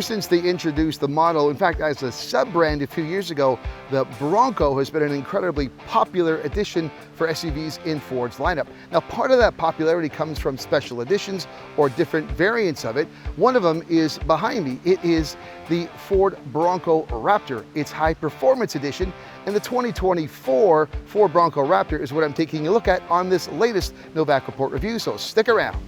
Ever since they introduced the model, in fact, as a sub-brand a few years ago, the Bronco has been an incredibly popular addition for SUVs in Ford's lineup. Now, part of that popularity comes from special editions or different variants of it. One of them is behind me. It is the Ford Bronco Raptor. It's high performance edition, and the 2024 Ford Bronco Raptor is what I'm taking a look at on this latest Novak Report review, so stick around.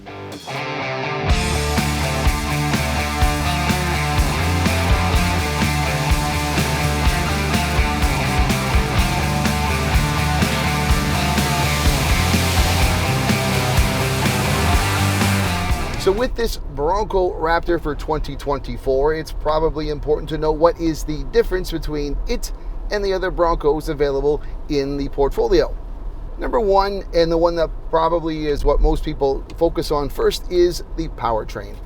So with this Bronco Raptor for 2024, it's probably important to know what is the difference between it and the other Broncos available in the portfolio. Number one, and the one that probably is what most people focus on first, is the powertrain.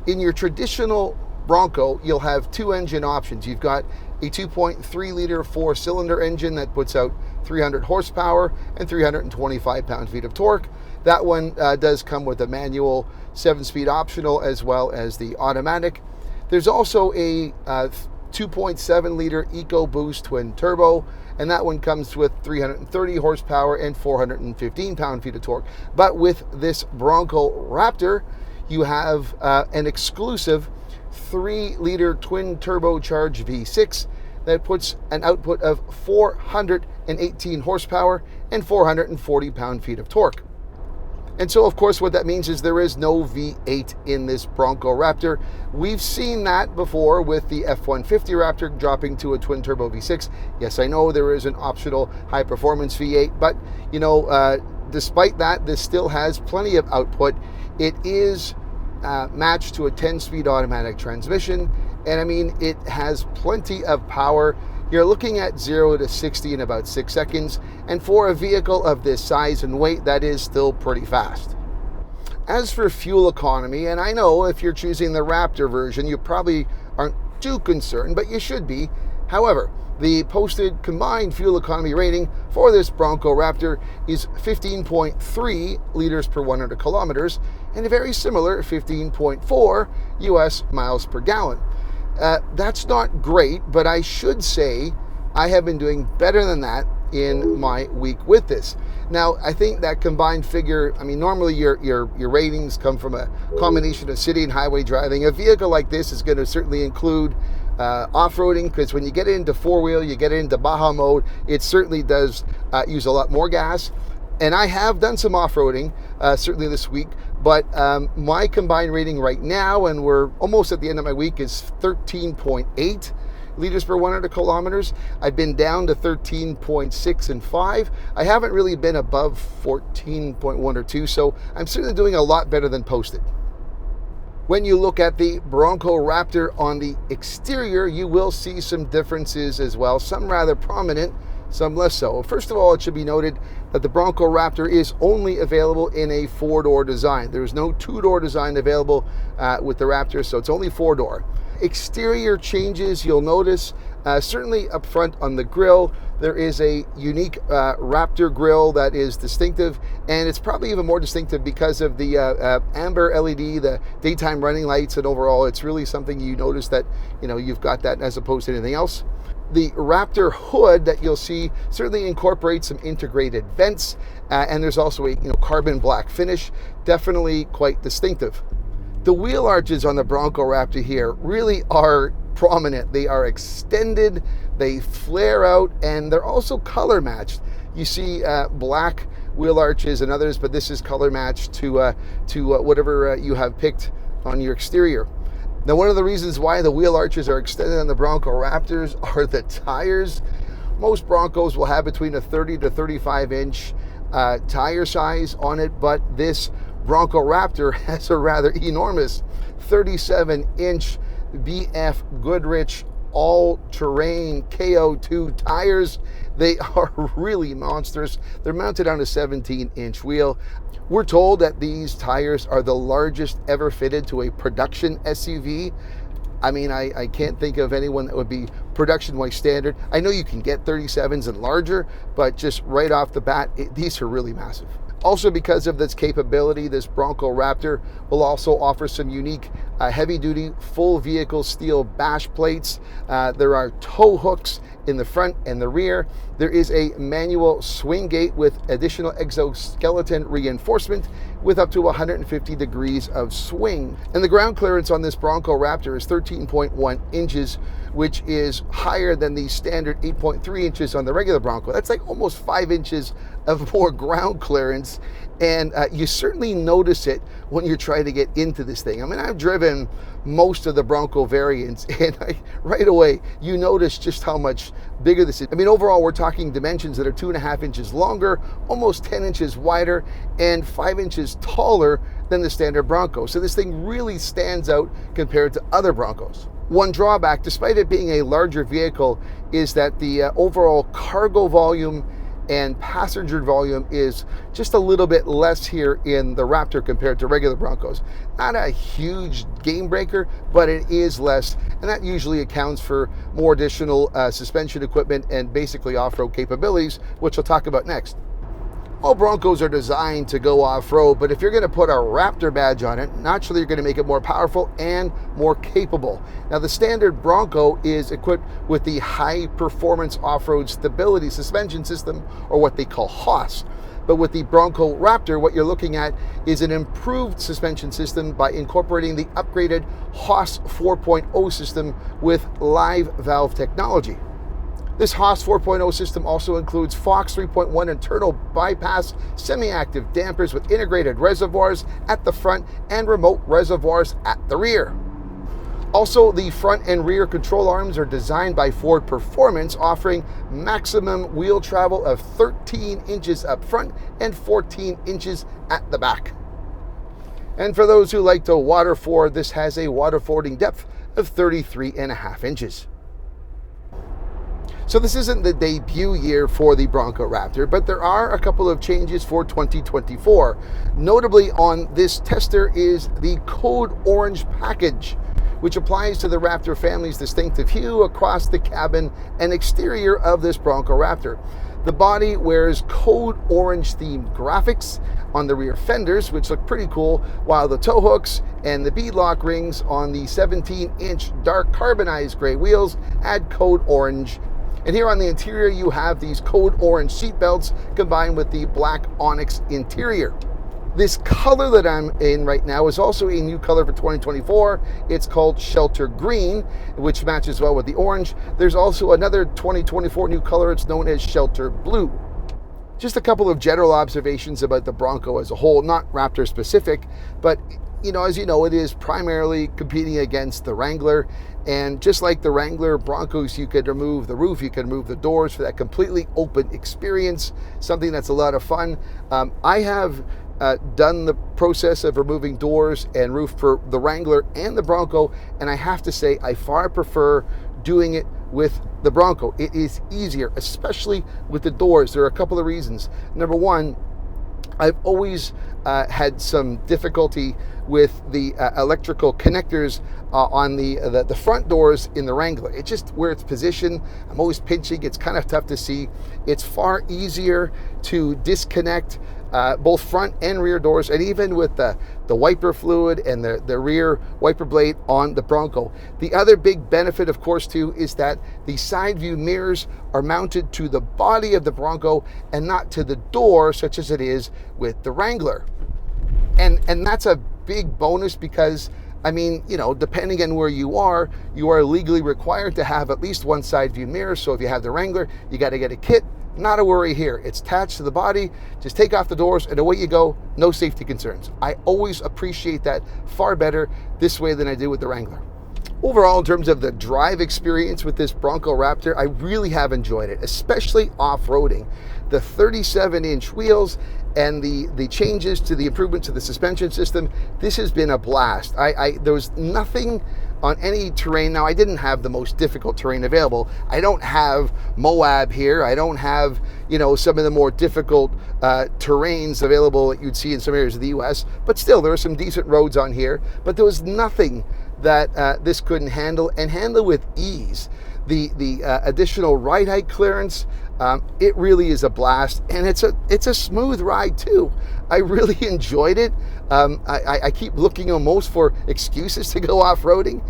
In your traditional Bronco, you'll have two engine options. You've got a 2.3 liter four-cylinder engine that puts out 300 horsepower and 325 pound-feet of torque. That one does come with a manual 7-speed optional as well as the automatic. There's also a 2.7 liter EcoBoost twin turbo, and that one comes with 330 horsepower and 415 pound-feet of torque. But with this Bronco Raptor, you have an exclusive 3 liter twin turbocharged V6 that puts an output of 418 horsepower and 440 pound-feet of torque. And so, of course, what that means is there is no V8 in this Bronco Raptor. We've seen that before with the F-150 Raptor dropping to a twin-turbo V6. Yes, I know there is an optional high-performance V8, but, despite that, this still has plenty of output. It is matched to a 10-speed automatic transmission, and I mean, it has plenty of power. You're looking at 0 to 60 in about 6 seconds, and for a vehicle of this size and weight, that is still pretty fast. As for fuel economy, and I know if you're choosing the Raptor version, you probably aren't too concerned, but you should be. However, the posted combined fuel economy rating for this Bronco Raptor is 15.3 liters per 100 kilometers, and a very similar 15.4 US miles per gallon. That's not great, but I should say I have been doing better than that in my week with this. Now, I think that combined figure, I mean, normally your ratings come from a combination of city and highway driving. A vehicle like this is going to certainly include off-roading, because when you get into four-wheel, you get into Baja mode, it certainly does use a lot more gas. And I have done some off-roading, certainly this week, but my combined rating right now, and we're almost at the end of my week, is 13.8 liters per 100 kilometers. I've been down to 13.6 and 5. I haven't really been above 14.1 or 2, so I'm certainly doing a lot better than posted. When you look at the Bronco Raptor on the exterior, you will see some differences as well, some rather prominent, some less so. First of all, it should be noted that the Bronco Raptor is only available in a 4-door design. There's no 2-door design available with the Raptor, so it's only 4-door. Exterior changes, you'll notice, certainly up front on the grille, there is a unique Raptor grille that is distinctive, and it's probably even more distinctive because of the amber LED, the daytime running lights, and overall it's really something you notice that you've got that as opposed to anything else. The Raptor hood that you'll see certainly incorporates some integrated vents, and there's also a carbon black finish, definitely quite distinctive. The wheel arches on the Bronco Raptor here really are prominent. They are extended, they flare out, and they're also color matched. You see black wheel arches and others, but this is color matched to whatever you have picked on your exterior. Now, one of the reasons why the wheel arches are extended on the Bronco Raptors are the tires. Most Broncos will have between a 30 to 35 inch tire size on it, but this Bronco Raptor has a rather enormous 37 inch BF Goodrich all-terrain KO2 tires. They are really monstrous. They're mounted on a 17-inch wheel. We're told that these tires are the largest ever fitted to a production SUV. I mean, I can't think of anyone that would be production-wise standard. I know you can get 37s and larger, but just right off the bat, these are really massive. Also, because of this capability, this Bronco Raptor will also offer some unique heavy-duty full vehicle steel bash plates. There are tow hooks in the front and the rear. There is a manual swing gate with additional exoskeleton reinforcement with up to 150 degrees of swing. And the ground clearance on this Bronco Raptor is 13.1 inches, which is higher than the standard 8.3 inches on the regular Bronco. That's like almost 5 inches of more ground clearance, and you certainly notice it when you're trying to get into this thing. I mean, I've driven most of the Bronco variants, and right away you notice just how much bigger this is. I mean, overall we're talking dimensions that are 2.5 inches longer, almost 10 inches wider, and 5 inches taller than the standard Bronco. So this thing really stands out compared to other Broncos. One drawback, despite it being a larger vehicle, is that the overall cargo volume and passenger volume is just a little bit less here in the Raptor compared to regular Broncos. Not a huge game breaker, but it is less, and that usually accounts for more additional suspension equipment and basically off-road capabilities, which I'll talk about next. All Broncos are designed to go off-road, but if you're going to put a Raptor badge on it, naturally you're going to make it more powerful and more capable. Now, the standard Bronco is equipped with the High Performance Off-Road Stability Suspension System, or what they call HOS. But with the Bronco Raptor, what you're looking at is an improved suspension system by incorporating the upgraded HOS 4.0 system with live valve technology. This HOS 4.0 system also includes Fox 3.1 internal bypass semi-active dampers with integrated reservoirs at the front and remote reservoirs at the rear. Also, the front and rear control arms are designed by Ford Performance, offering maximum wheel travel of 13 inches up front and 14 inches at the back. And for those who like to waterford, this has a waterfording depth of 33.5 inches. So this isn't the debut year for the Bronco Raptor, but there are a couple of changes for 2024. Notably on this tester is the Code Orange package, which applies to the Raptor family's distinctive hue across the cabin and exterior of this Bronco Raptor. The body wears Code Orange themed graphics on the rear fenders, which look pretty cool, while the tow hooks and the beadlock rings on the 17-inch dark carbonized gray wheels add Code Orange. And here on the interior, you have these Code Orange seat belts combined with the black onyx interior. This color that I'm in right now is also a new color for 2024. It's called Shelter Green, which matches well with the orange. There's also another 2024 new color. It's known as Shelter Blue. Just a couple of general observations about the Bronco as a whole, not Raptor specific, but as you know, it is primarily competing against the Wrangler. And just like the Wrangler Broncos, you could remove the roof, you could remove the doors for that completely open experience, something that's a lot of fun. I have done the process of removing doors and roof for the Wrangler and the Bronco, and I have to say I far prefer doing it with the Bronco. It is easier, especially with the doors. There are a couple of reasons. Number one, I've always had some difficulty with the electrical connectors on the front doors in the Wrangler. It's just where it's positioned. I'm always pinching. It's kind of tough to see. It's far easier to disconnect both front and rear doors, and even with the wiper fluid and the rear wiper blade on the Bronco. The other big benefit, of course, too, is that the side view mirrors are mounted to the body of the Bronco and not to the door, such as it is with the Wrangler. And that's a big bonus because, I mean, depending on where you are legally required to have at least one side view mirror. So if you have the Wrangler, you got to get a kit. Not a worry here. It's attached to the body. Just take off the doors and away you go. No safety concerns. I always appreciate that far better this way than I do with the Wrangler. Overall, in terms of the drive experience with this Bronco Raptor, I really have enjoyed it, especially off-roading. The 37-inch wheels and the changes to the improvements to the suspension system, this has been a blast. There was nothing on any terrain. Now, I didn't have the most difficult terrain available. I don't have Moab here. I don't have, some of the more difficult terrains available that you'd see in some areas of the US, but still, there are some decent roads on here, but there was nothing that this couldn't handle, and handle with ease. the additional ride height clearance. It really is a blast, and it's a smooth ride too. I really enjoyed it. I keep looking almost for excuses to go off-roading.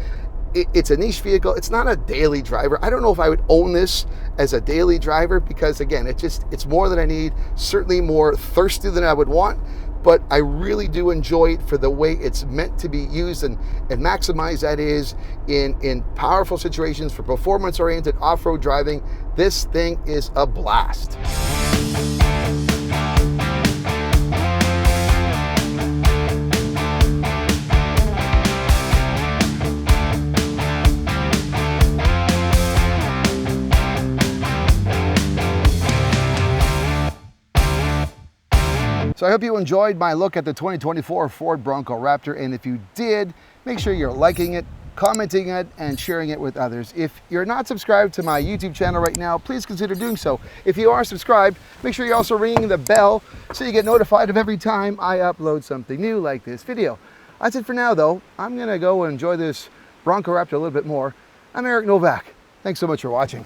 It's a niche vehicle. It's not a daily driver. I don't know if I would own this as a daily driver because, again, it's more than I need, certainly more thirsty than I would want, but I really do enjoy it for the way it's meant to be used and maximize that is in powerful situations for performance-oriented off-road driving. This thing is a blast. So I hope you enjoyed my look at the 2024 Ford Bronco Raptor, and if you did, make sure you're liking it, commenting it, and sharing it with others. If you're not subscribed to my YouTube channel right now, please consider doing so. If you are subscribed, make sure you're also ringing the bell so you get notified of every time I upload something new like this video. That's it for now though. I'm gonna go and enjoy this Bronco Raptor a little bit more. I'm Novak. Thanks so much for watching.